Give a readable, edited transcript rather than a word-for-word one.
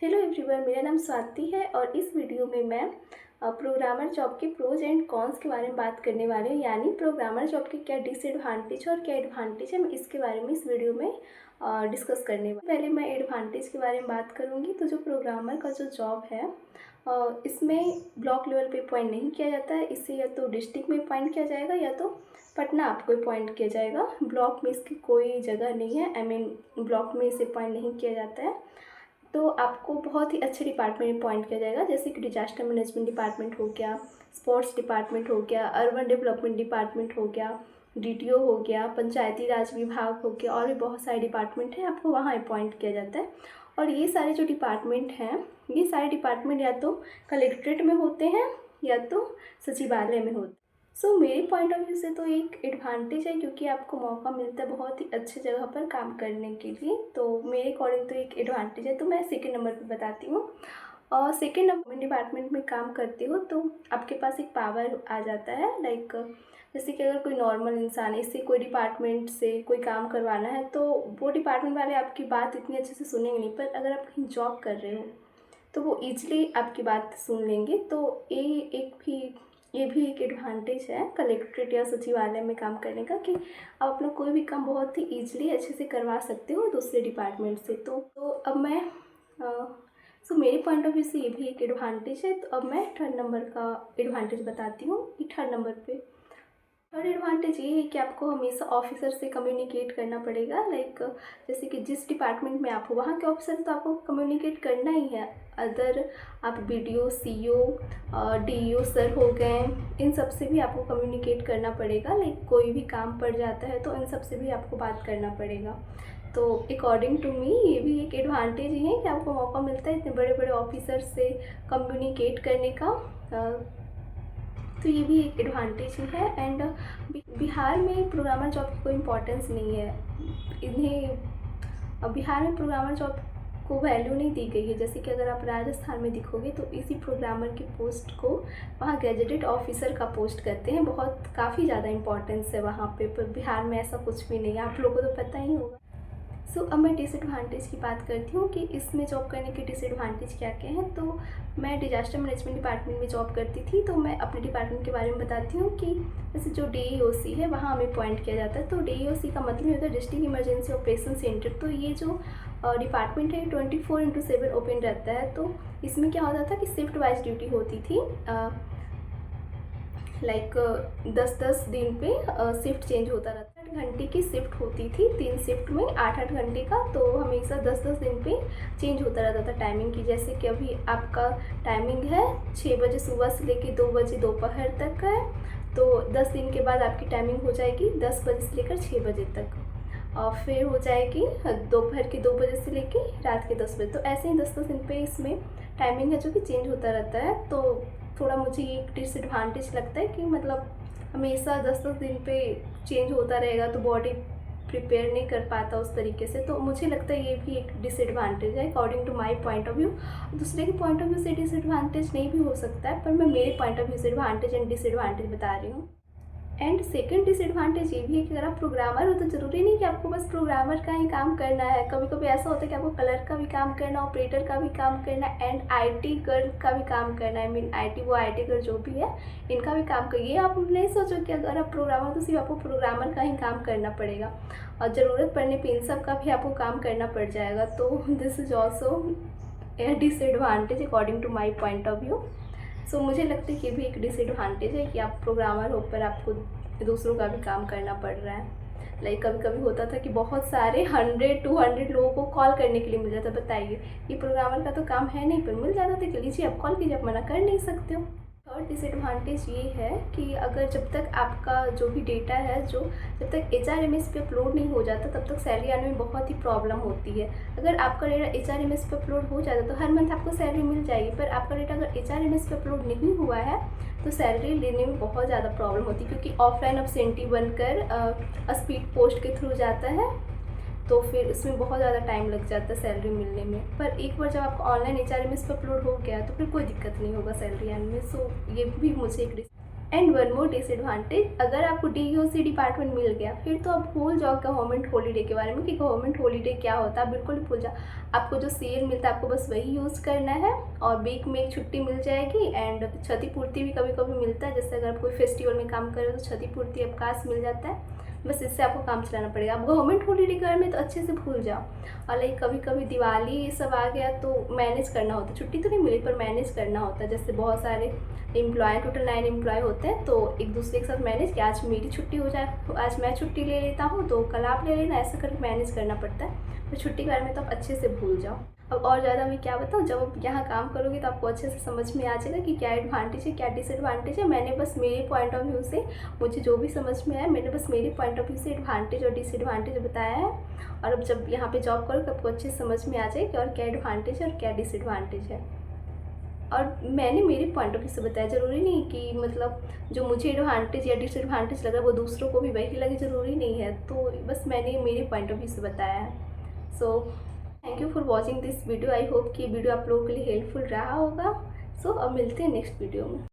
Hello everyone, मेरा नाम स्वाति है और इस वीडियो में मैं प्रोग्रामर जॉब के प्रोज एंड कॉन्स के बारे में बात करने वाली हूँ। यानी प्रोग्रामर जॉब के क्या डिसएडवांटेज और क्या एडवांटेज है, मैं इसके बारे में इस वीडियो में डिस्कस करने वाली। पहले मैं एडवांटेज के बारे में बात करूँगी। तो जो प्रोग्रामर का जो जॉब है इसमें ब्लॉक लेवल पे अपॉइंट नहीं किया जाता है। इसे या तो डिस्ट्रिक्ट में अपॉइंट किया जाएगा या तो पटना आपको अपॉइंट किया जाएगा। ब्लॉक में इसकी कोई जगह नहीं है। ब्लॉक में इसे अपॉइंट नहीं किया जाता है। तो आपको बहुत ही अच्छे डिपार्टमेंट में अपॉइंट किया जाएगा, जैसे कि डिजास्टर मैनेजमेंट डिपार्टमेंट हो गया, स्पोर्ट्स डिपार्टमेंट हो गया, अर्बन डेवलपमेंट डिपार्टमेंट हो गया, डीटीओ हो गया, पंचायती राज विभाग हो गया, और भी बहुत सारे डिपार्टमेंट हैं, आपको वहाँ अपॉइंट किया जाता है। और ये सारे जो डिपार्टमेंट हैं, ये सारे डिपार्टमेंट या तो कलेक्ट्रेट में होते हैं या तो सचिवालय में होते हैं। मेरे पॉइंट ऑफ व्यू से तो एक एडवांटेज है, क्योंकि आपको मौका मिलता है बहुत ही अच्छी जगह पर काम करने के लिए। तो मेरे अकॉर्डिंग तो एक एडवांटेज है। तो मैं सेकंड नंबर पे बताती हूँ। और सेकंड नंबर डिपार्टमेंट में काम करते हो तो आपके पास एक पावर आ जाता है। लाइक जैसे कि अगर कोई नॉर्मल इंसान है, इससे कोई डिपार्टमेंट से कोई काम करवाना है, तो वो डिपार्टमेंट वाले आपकी बात इतनी अच्छे से सुनेंगे नहीं। पर अगर आप कहीं जॉब कर रहे हो तो वो ईजिली आपकी बात सुन लेंगे। तो ये भी एक एडवांटेज है कलेक्ट्रेट या सचिवालय में काम करने का, कि आप अपना कोई भी काम बहुत ही ईजिली अच्छे से करवा सकते हो दूसरे डिपार्टमेंट से। तो अब मैं मेरे पॉइंट ऑफ व्यू से ये भी एक एडवांटेज है। तो अब मैं थर्ड नंबर का एडवांटेज बताती हूँ कि थर्ड नंबर पे थर्ड एडवांटेज ये है कि आपको हमेशा ऑफिसर से कम्युनिकेट करना पड़ेगा। लाइक जैसे कि जिस डिपार्टमेंट में आप हो वहाँ के ऑफिसर तो आपको कम्युनिकेट करना ही है। अदर आप बीडीओ, सीईओ, डीईओ सर हो गए, इन सब से भी आपको कम्युनिकेट करना पड़ेगा। लाइक कोई भी काम पड़ जाता है तो इन सब से भी आपको बात करना पड़ेगा। तो अकॉर्डिंग टू मी ये भी एक एडवांटेज ही है कि आपको मौका मिलता है इतने बड़े बड़े ऑफिसर से कम्युनिकेट करने का। तो ये भी एक एडवांटेज ही है। एंड बिहार में प्रोग्रामर जॉब की कोई इम्पोर्टेंस नहीं है। बिहार में प्रोग्रामर जॉब को वैल्यू नहीं दी गई है। जैसे कि अगर आप राजस्थान में दिखोगे तो इसी प्रोग्रामर की पोस्ट को वहाँ गैजेटेड ऑफिसर का पोस्ट करते हैं। काफ़ी ज़्यादा इंपॉर्टेंस है वहाँ पे। पर बिहार में ऐसा कुछ भी नहीं है, आप लोगों को तो पता ही होगा। अब मैं डिसएडवांटेज की बात करती हूँ कि इसमें जॉब करने के डिसएडवांटेज क्या क्या हैं। तो मैं डिजास्टर मैनेजमेंट डिपार्टमेंट में जॉब करती थी। तो मैं अपने डिपार्टमेंट के बारे में बताती हूँ कि जैसे जो डीईओसी है वहाँ हमें अपॉइंट किया जाता है। तो डीईओसी का मतलब होता है डिस्ट्रिक्ट इमरजेंसी ऑपरेशन सेंटर। तो ये जो डिपार्टमेंट है 24/7 ओपन रहता है। तो इसमें क्या होता था कि शिफ्ट वाइज ड्यूटी होती थी। लाइक 10-10 दिन पे शिफ्ट चेंज होता रहता है। 8 घंटे की शिफ्ट होती थी, 3 शिफ्ट में 8-8 घंटे का। तो हमेशा 10-10 दिन पे चेंज होता रहता था टाइमिंग की। जैसे कि अभी आपका टाइमिंग है 6 बजे सुबह से लेकर 2 बजे दोपहर तक का है। तो 10 दिन के बाद आपकी टाइमिंग हो जाएगी 10 बजे से लेकर 6 बजे तक, और फिर हो जाएगी दोपहर के 2 बजे से लेकर रात के 10 बजे। तो ऐसे ही 10-10 दिन पे इसमें टाइमिंग है जो कि चेंज होता रहता है। तो थोड़ा मुझे ये एक डिसएडवांटेज लगता है कि मतलब हमेशा 10-10 दिन पे चेंज होता रहेगा तो बॉडी प्रिपेयर नहीं कर पाता उस तरीके से। तो मुझे लगता है ये भी एक डिसएडवांटेज है according to my point of view. दूसरे के पॉइंट ऑफ व्यू से डिसएडवांटेज नहीं भी हो सकता है, पर मैं मेरे पॉइंट ऑफ व्यू से एडवांटेज एंड डिसएडवांटेज बता रही हूँ। एंड सेकंड डिसएडवांटेज ये भी है कि अगर आप प्रोग्रामर हो तो ज़रूरी नहीं कि आपको बस प्रोग्रामर का ही काम करना है। कभी कभी ऐसा होता है कि आपको कलर का भी काम करना, ऑपरेटर का भी काम करना, एंड आईटी गर्ल का भी काम करना है। आईटी गर्ल जो भी है इनका भी काम करिए। आप नहीं सोचो कि अगर आप प्रोग्रामर तो सिर्फ आपको प्रोग्रामर का ही काम करना पड़ेगा, और ज़रूरत पड़ने पर इन सब का भी आपको काम करना पड़ जाएगा। तो this is also a disadvantage according to my point of view. मुझे लगता है कि ये भी एक डिसएडवांटेज है कि आप प्रोग्रामर हो पर आपको दूसरों का भी काम करना पड़ रहा है। लाइक कभी कभी होता था कि बहुत सारे 100-200 लोगों को कॉल करने के लिए मिल जाता। बताइए, ये प्रोग्रामर का तो काम है नहीं, पर मिल जाता था कि लीजिए आप कॉल कीजिए, आप मना कर नहीं सकते हो। थर्ड डिसएडवांटेज ये है कि अगर जब तक आपका जो भी डेटा है जब तक HRMS पे अपलोड नहीं हो जाता तब तक सैलरी आने में बहुत ही प्रॉब्लम होती है। अगर आपका डेटा HRMS पे अपलोड हो जाता तो हर मंथ आपको सैलरी मिल जाएगी, पर आपका डेटा अगर HRMS पे अपलोड नहीं हुआ है तो सैलरी लेने में बहुत ज़्यादा प्रॉब्लम होती है, क्योंकि ऑफलाइन अब्सेंटी बनकर स्पीड पोस्ट के थ्रू जाता है। तो फिर इसमें बहुत ज़्यादा टाइम लग जाता है सैलरी मिलने में। पर एक बार जब आपका ऑनलाइन HRMS पे अपलोड हो गया तो फिर कोई दिक्कत नहीं होगा सैलरी आने में। ये भी मुझे एक एंड वन मोर डिसएडवांटेज, अगर आपको DOC डिपार्टमेंट मिल गया फिर तो आप भूल जाओ गवर्नमेंट हॉलीडे के बारे में कि गवर्नमेंट हॉलीडे क्या होता है, बिल्कुल भूल जाओ। आपको जो CL मिलता है आपको बस वही यूज़ करना है और वीक में एक छुट्टी मिल जाएगी। एंड क्षतिपूर्ति भी कभी कभी मिलता है, जैसे अगर आप कोई फेस्टिवल में काम कर रहे हो तो क्षतिपूर्ति अवकाश मिल जाता है। बस इससे आपको काम चलाना पड़ेगा। आप गवर्नमेंट हॉलीडे के बारे में तो अच्छे से भूल जाओ। और लाइक कभी कभी दिवाली ये सब आ गया तो मैनेज करना होता है, छुट्टी तो नहीं मिली पर मैनेज करना होता है। जैसे बहुत सारे एम्प्लॉय, टोटल 9 एम्प्लॉय होते हैं, तो एक दूसरे के साथ मैनेज कि आज मेरी छुट्टी हो जाए, आज मैं छुट्टी ले लेता हूँ तो कल आप ले लेना, ऐसा करके मैनेज करना पड़ता है। तो छुट्टी के बारे में तो आप अच्छे से भूल जाओ। अब और ज़्यादा मैं क्या बताऊँ, जब आप यहाँ काम करोगे तो आपको अच्छे से समझ में आ जाएगा कि क्या एडवांटेज है क्या डिसएडवांटेज है। मैंने बस मेरे पॉइंट ऑफ व्यू से मुझे जो भी समझ में आया, मैंने बस मेरे पॉइंट ऑफ व्यू से एडवांटेज और डिसएडवांटेज बताया है। और अब जब यहाँ पे जॉब करो तो आपको अच्छे से समझ में आ जाए कि और क्या एडवांटेज है और क्या डिसएडवांटेज है। और मैंने मेरे पॉइंट ऑफ व्यू से बताया, ज़रूरी नहीं कि मतलब जो मुझे एडवांटेज या डिसएडवांटेज लगा वो दूसरों को भी वही लगे, ज़रूरी नहीं है। तो बस मैंने मेरे पॉइंट ऑफ व्यू से बताया है। So thank you for watching this video. I hope कि वीडियो आप लोगों के लिए हेल्पफुल रहा होगा। सो अब मिलते हैं नेक्स्ट वीडियो में।